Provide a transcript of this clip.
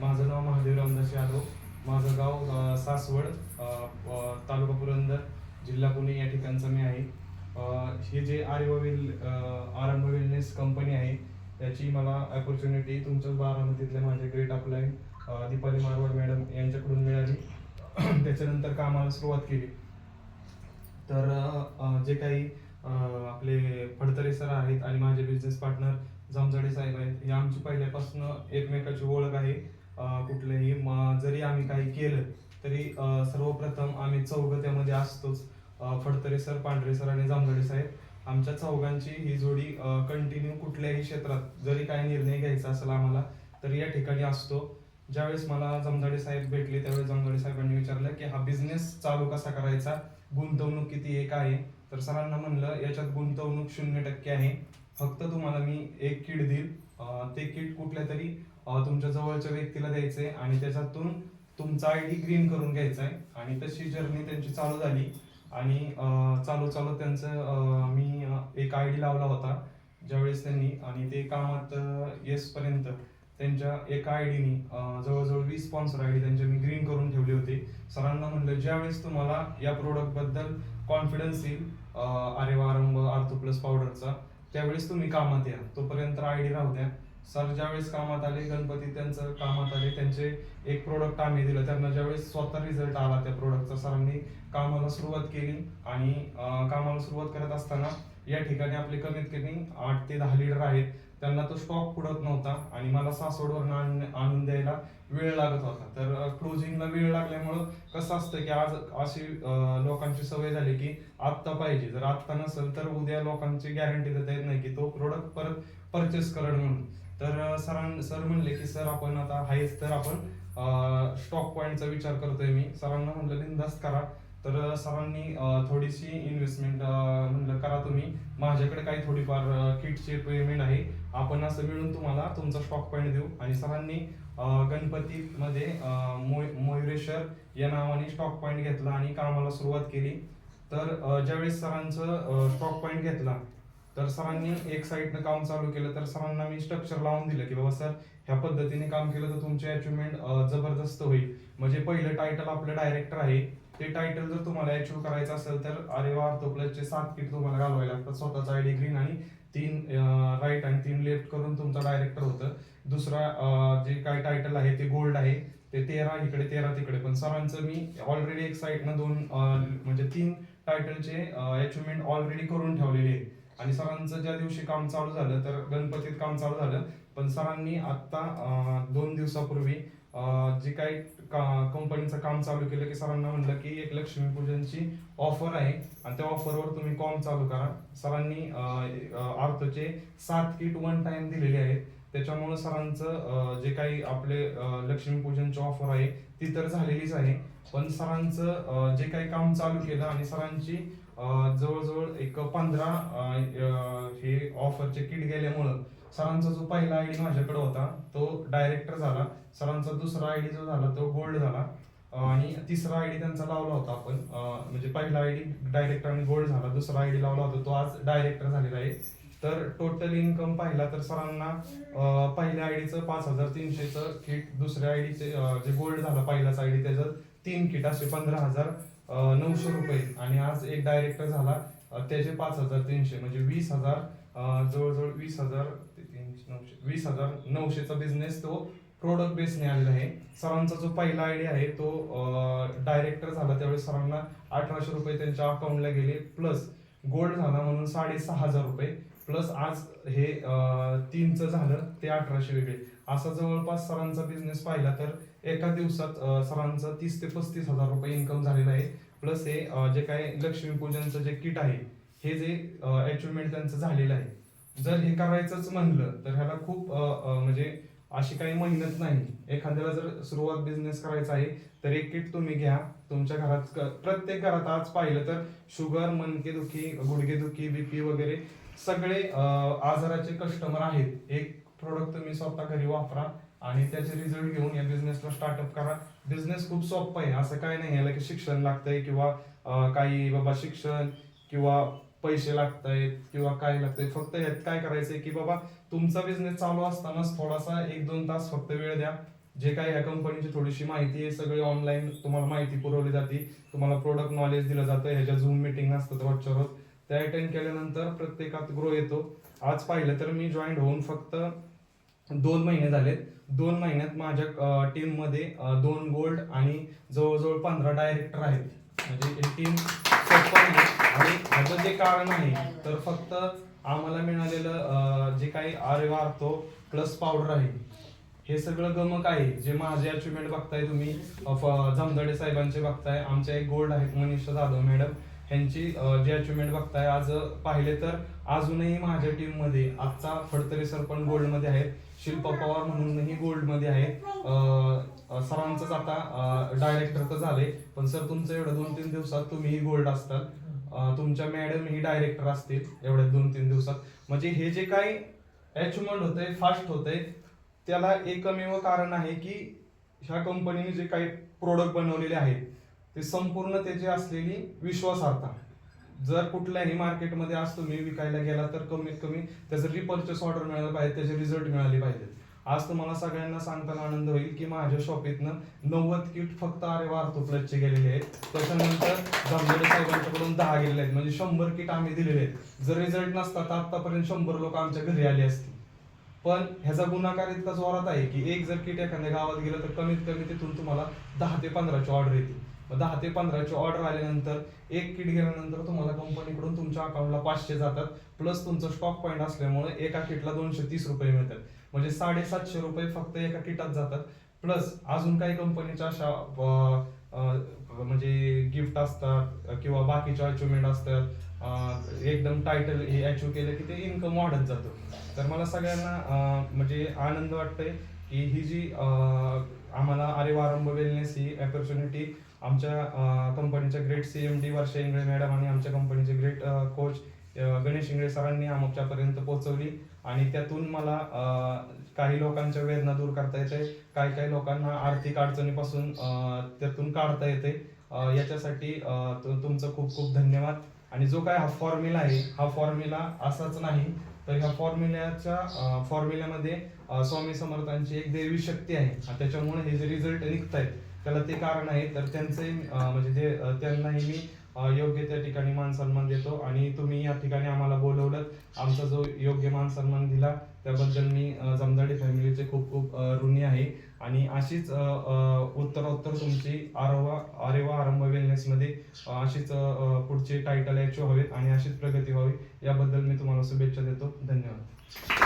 माझं नाव महादेव रामदास यादव. माझं गाव सासवड, तालुका पुरंदर, जिल्हा पुणे या ठिकाणचं मी आहे. हे जे आरंभ वेलनेस कंपनी आहे त्याची मला अपॉर्च्युनिटी तुमच्याच बारामतीतले माझे great up line Deepali Marwar madam यांच्याकडून मिळाली. त्याच्यानंतर कामाला सुरुवात केली. तर जे काही आपले फडतरे सर आहेत आणि माझे बिझनेस पार्टनर जामजाडे साहेब आहेत, हे आमची पहिल्यापासून एकमेकाची ओळख आहे. कुठलंही जरी आम्ही काही केलं तरी सर्वप्रथम आम्ही चौघं त्यामध्ये असतोच. फडतरे सर, पांढरे सर आणि जामजाडे साहेब, आमच्या चौघांची ही जोडी कंटिन्यू कुठल्याही क्षेत्रात जरी काही निर्णय घ्यायचा असेल आम्हाला तरी या ठिकाणी असतो. ज्यावेळेस मला जमदाडे साहेब भेटले त्यावेळेस जमदाडे साहेबांनी विचारलं की हा बिझनेस चालू कसा करायचा, गुंतवणूक किती एक आहे. तर सरांना म्हणलं याच्यात गुंतवणूक 0% आहे. फक्त तुम्हाला मी एक किट देईल, ते किट कुठल्या तरी तुमच्या जवळच्या व्यक्तीला द्यायचंय आणि त्याच्यातून तुमचा आयडी ग्रीन करून घ्यायचा आहे. आणि तशी जर्नी त्यांची चालू झाली आणि चालू चालू त्यांचं मी एक आयडी लावला होता ज्यावेळेस त्यांनी, आणि ते कामात येसपर्यंत त्यांच्या एका आयडीनी जवळजवळ 20 स्पॉन्सर आयडी त्यांचे मी ग्रीन करून ठेवले होते. सरांना म्हणलं ज्यावेळेस तुम्हाला या प्रोडक्ट बद्दल कॉन्फिडन्स येईल आरेवा आरंभ आर्थो प्लस पावडरचा, त्यावेळेस तुम्ही कामात या, तोपर्यंत आयडी राहू द्या. सर ज्यावेळेस कामात आले, गणपती त्यांचं कामात आले, त्यांचे एक प्रोडक्ट आम्ही दिलं, त्यांना ज्यावेळेस स्वतः रिझल्ट आला त्या प्रोडक्टचा, सरांनी कामाला सुरुवात केली. आणि कामाला सुरुवात करत असताना या ठिकाणी आपले कमीत कमी 8 ते 10 लीडर आहेत, त्यांना तो स्टॉक पुरत नव्हता आणि मला सासवडवरून आणून द्यायला वेळ लागत होता. तर क्लोजिंगला वेळ लागल्यामुळं कसं असतं की आज अशी लोकांची सवय झाली की आत्ता पाहिजे, जर आत्ता नसेल तर उद्या लोकांची गॅरंटी देता येत नाही की तो प्रोडक्ट परत परचेस करण म्हणून. तर सर म्हणले की सर आपण आता आहेच तर आपण स्टॉक पॉईंटचा विचार करतोय. मी सरांना म्हणलं बिनधास्त करा. तर सरांनी थोडीशी इन्व्हेस्टमेंट म्हणलं करा तुम्ही, माझ्याकडे काही थोडीफार किटचे पेमेंट आहे, आपण असं मिळून तुम्हाला तुमचा स्टॉक पॉईंट देऊ. आणि सरांनी गणपतीमध्ये मयुरेश्वर या नावाने स्टॉक पॉईंट घेतला आणि कामाला सुरुवात केली. तर ज्यावेळेस सरांचं स्टॉक पॉईंट घेतला तर सरांनी एक साईडनं काम चालू केलं. तर सरांना मी स्ट्रक्चर लावून दिलं की बाबा सर ह्या पद्धतीने काम केलं तर तुमची अचिव्हमेंट जबरदस्त होईल. म्हणजे पहिलं टायटल आपलं डायरेक्टर आहे, ते टायटल जर तुम्हाला अचीव्ह करायचं असेल तर आरेवा आर्थो प्लसचे 7 किट तुम्हाला घालवायला लागतात. स्वतःचा आयडी ग्रीन आणि 3 राईट आणि 3 लेफ्ट करून तुमचा डायरेक्टर होतं. दुसरा जे काय टायटल आहे ते गोल्ड आहे, ते 13 इकडे 13 तिकडे. पण सरांचं मी ऑलरेडी एक साईडनं 2 म्हणजे 3 टायटलचे अचिव्हमेंट ऑलरेडी करून ठेवलेले आहे. आणि सरांचं ज्या दिवशी काम चालू झालं तर गणपतीत काम चालू झालं, पण सरांनी आत्ता 2 दिवसापूर्वी जे काही कंपनीचं काम चालू केलं की सरांना म्हणलं की एक लक्ष्मीपूजनची ऑफर आहे आणि त्या ऑफरवर तुम्ही कॉम चालू करा. सरांनी आर्थोचे 7 किट वन टाइम दिलेले आहेत. त्याच्यामुळे सरांचं जे काही आपले लक्ष्मीपूजनची ऑफर आहे ती तर झालेलीच आहे, पण सरांचं जे काही काम चालू केलं आणि सरांची जवळजवळ एक 15 हे ऑफरचे किट गेल्यामुळं सरांचा जो पहिला आयडी माझ्याकडे होता तो डायरेक्टर झाला, सरांचा दुसरा आयडी जो झाला तो गोल्ड झाला, आणि तिसरा आयडी त्यांचा लावला होता आपण, म्हणजे पहिला आयडी डायरेक्टर आणि गोल्ड झाला, दुसरा आयडी लावला होता तो आज डायरेक्टर झालेला आहे. तर टोटल इन्कम पाहिला तर सरांना पहिल्या आयडीचं 5300चं किट, दुसऱ्या आयडीचे जे गोल्ड झाला पहिलाच आयडी त्याचं 3 किट असे 15,900 रुपये, आणि आज एक डायरेक्टर झाला त्याचे 5,300 म्हणजे 20,000, जवळजवळ 20,900चा बिझनेस तो प्रोडक्ट बेसने आलेला आहे. सरांचा जो पहिला आयडी आहे तो डायरेक्टर झाला त्यावेळेस सरांना 1,800 रुपये त्यांच्या अकाउंटला गेले, प्लस गोल्ड झाला म्हणून 6,500 रुपये, प्लस आज हे 3चं झालं ते 1,800 वेगळे. असा जवळपास सरांचा बिझनेस पाहिला तर एका दिवसात सरांचं 30 ते 35,000 रुपये इन्कम झालेलं आहे. प्लस हे जे काही लक्ष्मीपूजनचं जे किट आहे हे जे अचिव्हमेंट त्यांचं झालेलं आहे. जर हे करायचंच म्हणलं तर ह्याला खूप म्हणजे अशी काही मेहनत नाही. एखाद्याला जर सुरुवात बिझनेस करायचा आहे तर एक किट तुम्ही घ्या. तुमच्या घरात प्रत्येक घरात आज पाहिलं तर शुगर, मणकेदुखी, गुडघेदुखी, बीपी वगैरे सगळे आजाराचे कस्टमर आहेत. एक प्रोडक्ट तुम्ही स्वतः घरी वापरा आणि त्याचे रिझल्ट घेऊन या बिझनेसला स्टार्टअप करा. बिझनेस खूप सोपं आहे, असं काय नाही याला की शिक्षण लागतंय किंवा काही बाबा शिक्षण किंवा पैसे लागतायत किंवा काय लागतंय. फक्त यात काय करायचंय की बाबा तुमचा बिझनेस चालू असतानाच थोडासा 1-2 तास फक्त वेळ द्या. जे काही या कंपनीची थोडीशी माहिती आहे सगळी ऑनलाईन तुम्हाला माहिती पुरवली जाते. तुम्हाला प्रोडक्ट नॉलेज दिलं जातं. ह्याच्या झूम मीटिंग असतात रोजच्या रोज, त्या अटेंड केल्यानंतर प्रत्येकात ग्रो येतो. आज पाहिलं तर मी जॉईन होऊन फक्त 2 महिने झालेत. 2 महिन्यात माझ्या टीम मध्ये 2 गोल्ड आणि जवळजवळ 15 डायरेक्टर आहेत. म्हणजे ही टीम आणि ह्याचं जे कारण आहे तर फक्त आम्हाला मिळालेलं जे काही आर्य आर्थो प्लस पावडर आहे, हे सगळं गमक आहे. जे माझे अचिव्हमेंट बघताय तुम्ही, जमदडे साहेबांचे बघताय, आमच्या एक गोल्ड आहेत मनीषा जाधव मॅडम, ह्यांची जे अचिव्हमेंट बघताय आज पाहिले तर अजूनही माझ्या टीम मध्ये आजचा फडतरे सर पण गोल्ड मध्ये आहेत, शिल्पा पवार म्हणूनही गोल्ड मध्ये आहेत. सरांचंच आता डायरेक्टर तर झाले, पण सर तुमचं एवढं 2-3 दिवसात तुम्हीही गोल्ड असताल. तुमच्या मॅडम ही डायरेक्टर असतील एवढ्या 2-3 दिवसात. म्हणजे हे जे काही अचिव्हमेंट होतंय, फास्ट होतंय, त्याला एकमेव कारण आहे की ह्या कंपनीने जे काही प्रोडक्ट बनवलेले आहेत ते संपूर्ण त्याची असलेली विश्वासार्हता. जर कुठल्याही मार्केटमध्ये आज तुम्ही विकायला गेला तर कमीत कमी त्याचं रिपर्चेस ऑर्डर मिळायला पाहिजे, त्याचे रिझल्ट मिळाले पाहिजेत. आज तुम्हाला सगळ्यांना सांगताना आनंद होईल की माझ्या शॉपीतनं 90 किट फक्त आर्य आर्थो प्लसचे गेलेले आहेत. त्याच्यानंतर जमदडे साहेबांच्याकडून 10 गेलेले आहेत. म्हणजे 100 किट आम्ही दिलेले आहेत. जर रिझल्ट नसता तर आतापर्यंत 100 लोक आमच्या घरी आली असती. पण ह्याचा गुणाकार इतका जोरात आहे की एक जर किट एखाद्या गावात गेलं तर कमीत कमी तिथून तुम्हाला 10 ते 15ची ऑर्डर येते. 10 ते 15ची ऑर्डर आल्यानंतर एक किट गेल्यानंतर तुम्हाला कंपनीकडून तुमच्या अकाउंटला 500 जातात. प्लस तुमचं स्टॉक पॉईंट असल्यामुळे एका किटला 230 रुपये मिळतात. म्हणजे 750 रुपये फक्त एका किटात जातात. प्लस अजून काही कंपनीच्या अशा म्हणजे गिफ्ट असतात किंवा बाकीच्या अचिव्हमेंट असतात. एकदम टायटल हे अचीव्ह केलं की ते इन्कम वाढत जातं. तर मला सगळ्यांना म्हणजे आनंद वाटतोय की ही जी आम्हाला आर्य आरंभ वेलनेस ही अपॉर्च्युनिटी आमच्या कंपनीच्या ग्रेट CMD वर्षा इंगळे मॅडम आणि आमच्या कंपनीचे ग्रेट कोच गणेश इंगळे सरांनी आमच्यापर्यंत पोहोचवली. आणि त्यातून मला काही लोकांच्या वेदना दूर करता येते, काही लोकांना आर्थिक अडचणीपासून त्यातून काढता येते. याच्यासाठी तुमचं खूप खूप धन्यवाद. आणि जो काय हा फॉर्म्युला आहे, हा फॉर्म्युला असाच नाही तर ह्या फॉर्म्युल्यामध्ये स्वामी समर्थांची एक देवी शक्ती आहे. त्याच्यामुळे हे जे रिझल्ट निघतायत त्याला ते कारण आहे. तर त्यांचे म्हणजे त्यांनाही मी योग्य त्या ठिकाणी मान सन्मान देतो. आणि तुम्ही या ठिकाणी आम्हाला बोलवलं, आमचा जो योग्य मान सन्मान दिला त्याबद्दल मी जमदडे फॅमिलीचे खूप खूप ऋणी आहे. आणि अशीच उत्तरोत्तर तुमची आर्य आरंभ वेलनेस मध्ये अशीच पुढचे टायटल अचीव्ह व्हावेत आणि अशीच प्रगती व्हावी याबद्दल मी तुम्हाला शुभेच्छा देतो. धन्यवाद.